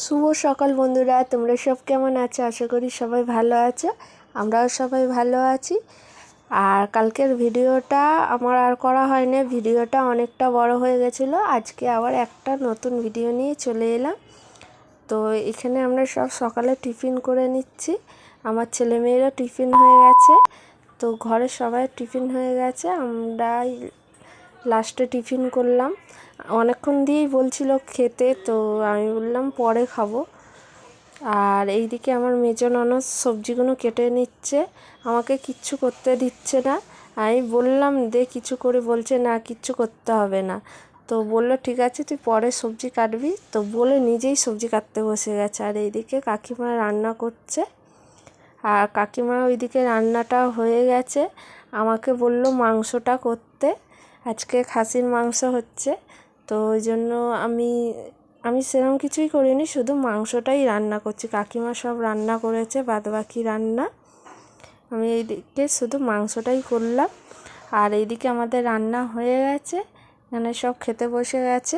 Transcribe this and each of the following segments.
শুভ সকাল বন্ধুরা, তোমরা সব কেমন আছো? আশা করি সবাই ভালো আছো। আমরাও সবাই ভালো আছি। আর কালকের ভিডিওটা আমার আর করা হয়নি, ভিডিওটা অনেকটা বড় হয়ে গেছিলো। আজকে আবার একটা নতুন ভিডিও নিয়ে চলে এলাম। তো এখানে আমরা সব সকালে টিফিন করে নিচ্ছি। আমার ছেলেমেয়েরও টিফিন হয়ে গেছে, তো ঘরে সবাই টিফিন হয়ে গেছে, আমরা লাস্টে টিফিন করলাম। অনেকক্ষণ দিয়েই বলছিল খেতে, তো আমি বললাম পরে খাবো। আর এইদিকে আমার মেজো ননদ সবজিগুলো কেটে নিচ্ছে, আমাকে কিচ্ছু করতে দিচ্ছে না। আমি বললাম দে কিছু করে, বলছে না কিচ্ছু করতে হবে না। তো বললো ঠিক আছে তুই পরে সবজি কাটবি, তো বলে নিজেই সবজি কাটতে বসে গেছে। আর এইদিকে কাকিমা রান্না করছে, আর কাকিমা ওইদিকে রান্নাটা হয়ে গেছে, আমাকে বললো মাংসটা করতে। আজকে খাসির মাংস হচ্ছে, তো ওই জন্য আমি সেরকম কিছুই করিনি, শুধু মাংসটাই রান্না করছি। কাকিমা সব রান্না করেছে, বাদবাকি রান্না আমি এইদিকে শুধু মাংসটাই করলাম। আর এইদিকে আমাদের রান্না হয়ে গেছে, এখানে সব খেতে বসে গেছে।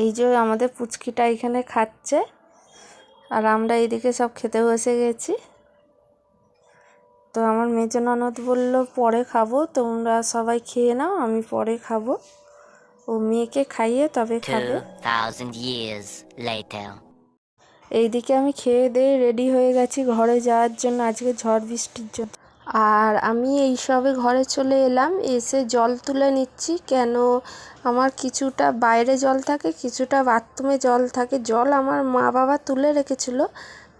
এই যে আমাদের পুচকিটা এখানে খাচ্ছে, আর আমরা এইদিকে সব খেতে বসে গেছি। তো আমার মেজো ননদ বললো পরে খাবো, তোমরা সবাই খেয়ে নাও, আমি পরে খাবো। ও মেয়েকে খাইয়ে তবে খাবে। 2000 years later. এইদিকে আমি খেয়ে দিয়ে রেডি হয়ে গেছি ঘরে যাওয়ার জন্য, আজকে ঝড় বৃষ্টির জন্য। আর আমি এই সবে ঘরে চলে এলাম, এসে জল তুলে নিচ্ছি। কেন আমার কিছুটা বাইরে জল থাকে, কিছুটা বাথরুমে জল থাকে। জল আমার মা বাবা তুলে রেখেছিল,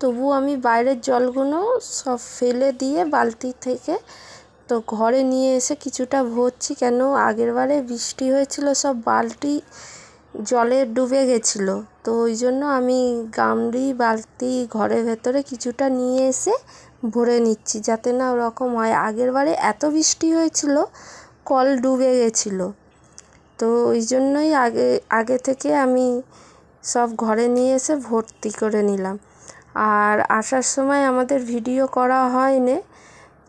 তবু আমি বাইরের জলগুলো সব ফেলে দিয়ে বালতি থেকে তো ঘরে নিয়ে এসে কিছুটা ভরছি। কেন আগেরবারে বৃষ্টি হয়েছিল, সব বালতি জলে ডুবে গেছিলো, তো ওই জন্য আমি গামলি বালতি ঘরের ভেতরে কিছুটা নিয়ে এসে ভরে নিচ্ছি, যাতে না ওরকম হয়। আগেরবারে এত বৃষ্টি হয়েছিল, কল ডুবে গেছিলো, তো ওই জন্যই আগে থেকে আমি সব ঘরে নিয়ে এসে ভর্তি করে নিলাম। আর আসার সময় আমাদের ভিডিও করা হয়নি,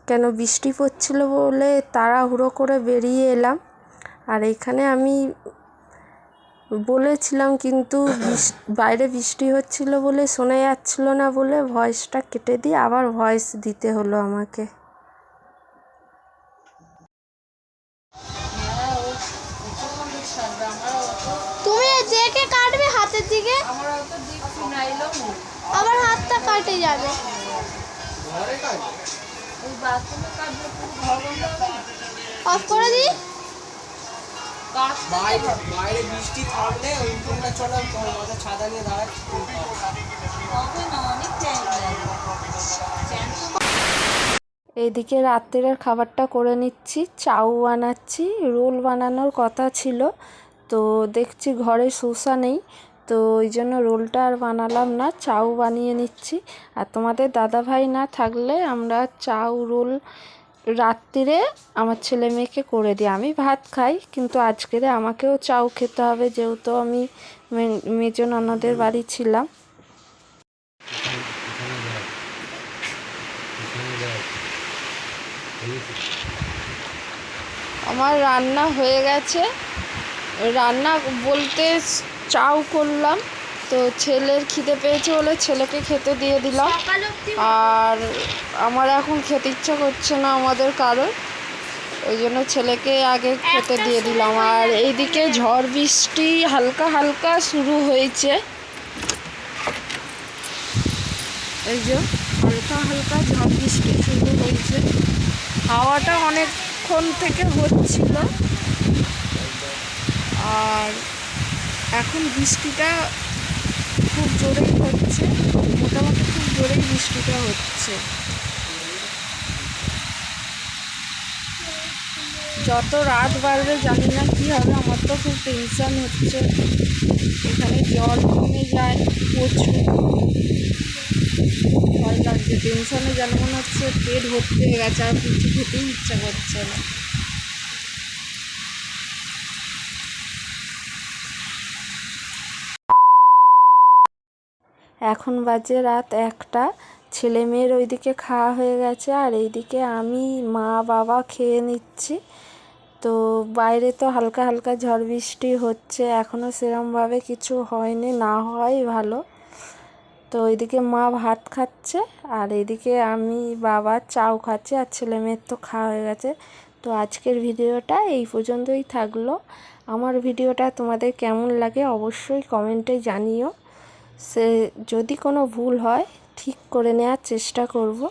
কেন বৃষ্টি পড়ছিল বলে তাড়াহুড়ো করে বেরিয়ে এলাম। আর এখানে আমি বলেছিলাম, কিন্তু বাইরে বৃষ্টি হচ্ছিল বলে শোনা যাচ্ছিল না বলে ভয়েসটা কেটে দিয়ে আবার ভয়েস দিতে হলো আমাকে। তুমি দেখে কাটবে হাতের দিকে, আবার হাতটা কাটে যাবে। অফ করে দিই। বাইরে বৃষ্টি থামলে তোমরা চলো, তোমার মাথা ছাদা নিয়ে দাঁড়াচ্ছি। এইদিকে রাত্রের খাবারটা করে নিচ্ছি, চাউ বানাচ্ছি। রোল বানানোর কথা ছিল, তো দেখছি ঘরে শসা নেই, তো ওই জন্য রোলটা আর বানালাম না, চাউ বানিয়ে নিচ্ছি। আর তোমাদের দাদাভাই না থাকলে আমরা চাউ রোল রাত্রিরে আমার ছেলে মেয়েকে করে দিই। আমি ভাত খাই, কিন্তু আজকের আমাকেও চাউ খেতে হবে, যেহেতু আমি মেজো ননদের বাড়ি ছিলাম। আমার রান্না হয়ে গেছে, রান্না বলতে চাউ করলাম, তো ছেলের খিদে পেয়েছে বলে ছেলেকে খেতে দিয়ে দিলাম। আর আমার এখন খেতে ইচ্ছা করছে না আমাদের কারোর, ওই জন্য ছেলেকে আগে খেতে দিয়ে দিলাম। আর এইদিকে ঝড় বৃষ্টি হালকা হালকা শুরু হয়েছে, এই যে হালকা হালকা ঝড় বৃষ্টি শুরু হয়েছে। হাওয়াটা অনেকক্ষণ থেকে হচ্ছিল, আর এখন বৃষ্টিটা খুব জোরেই হচ্ছে, মোটামুটি খুব জোরেই বৃষ্টিটা হচ্ছে। যত রাত বাড়বে জানি না কী হবে, আমার তো খুব টেনশান হচ্ছে। এখানে জল কমে যায় প্রচুর, ভয় লাগছে। টেনশানে যেন মনে হচ্ছে পেট ভর্তি হয়ে গেছে, আর কিছু খেতেই ইচ্ছা করছে না। এখন বাজে রাত 1টা, ছেলে মেয়ের ওইদিকে খাওয়া হয়ে গেছে, আর এইদিকে আমি মা বাবা খেয়ে নিচ্ছি। তো বাইরে তো হালকা হালকা ঝড় বৃষ্টি হচ্ছে, এখনও সেরমভাবে কিছু হয়নি, না হয় ভালো। তো ওইদিকে মা ভাত খাচ্ছে আর এদিকে আমি বাবা চাও খাচ্ছে, আর ছেলে মেয়ের তো খাওয়া হয়ে গেছে। তো আজকের ভিডিওটা এই পর্যন্তই থাকলো। আমার ভিডিওটা তোমাদের কেমন লাগে অবশ্যই কমেন্টে জানিও। যদি কোনো ভুল হয় ঠিক করে নেওয়ার চেষ্টা করব।